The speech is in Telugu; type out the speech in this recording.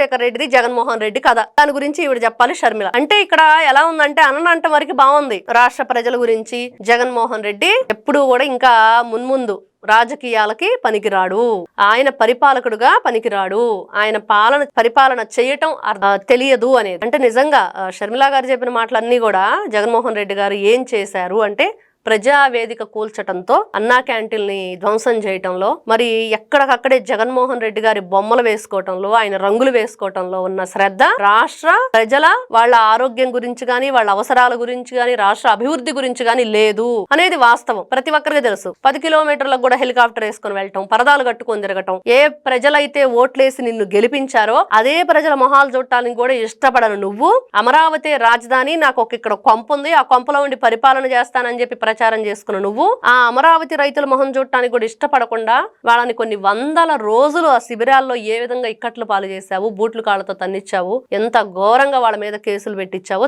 రాజశేఖర రెడ్డిది జగన్మోహన్ రెడ్డి కథ. దాని గురించి ఈవిడ చెప్పాలి షర్మిల. అంటే ఇక్కడ ఎలా ఉందంటే అనంట వరకు బాగుంది. రాష్ట్ర ప్రజల గురించి జగన్మోహన్ రెడ్డి ఎప్పుడు కూడా ఇంకా మున్ముందు రాజకీయాలకి పనికిరాడు, ఆయన పరిపాలకుడుగా పనికిరాడు, ఆయన పరిపాలన చేయటం తెలియదు అనేది. అంటే నిజంగా షర్మిల గారు చెప్పిన మాటలన్నీ కూడా జగన్మోహన్ రెడ్డి గారు ఏం చేశారు అంటే ప్రజావేదిక కూల్చటంతో, అన్నా క్యాంటీన్ ని ధ్వంసం చేయటంలో, మరి ఎక్కడికక్కడే జగన్మోహన్ రెడ్డి గారి బొమ్మలు వేసుకోవటంలో, ఆయన రంగులు వేసుకోవటంలో ఉన్న శ్రద్ధ రాష్ట్ర ప్రజల వాళ్ళ ఆరోగ్యం గురించి గాని, వాళ్ళ అవసరాల గురించి గాని, రాష్ట్ర అభివృద్ధి గురించి గాని లేదు అనేది వాస్తవం. ప్రతి ఒక్కరికి తెలుసు. 10 కిలోమీటర్లకు కూడా హెలికాప్టర్ వేసుకుని వెళ్ళటం, పరదాలు కట్టుకొని తిరగటం. ఏ ప్రజలైతే ఓట్లేసి నిన్ను గెలిపించారో అదే ప్రజల మొహాలు చూడటానికి కూడా ఇష్టపడను నువ్వు. అమరావతి రాజధాని, నాకు ఇక్కడ కొంప ఉంది, ఆ కొంపలో ఉండి పరిపాలన చేస్తానని చెప్పి ప్రచారం చేసుకున్న నువ్వు ఆ అమరావతి రైతుల మొహం చూడటానికి కూడా ఇష్టపడకుండా వాళ్ళని కొన్ని వందల రోజులు ఆ శిబిరాల్లో ఏ విధంగా ఇక్కట్లు పాలు చేశావు, బూట్లు కాళ్లతో తన్నిచ్చావు, ఎంత ఘోరంగా వాళ్ళ మీద కేసులు పెట్టించావు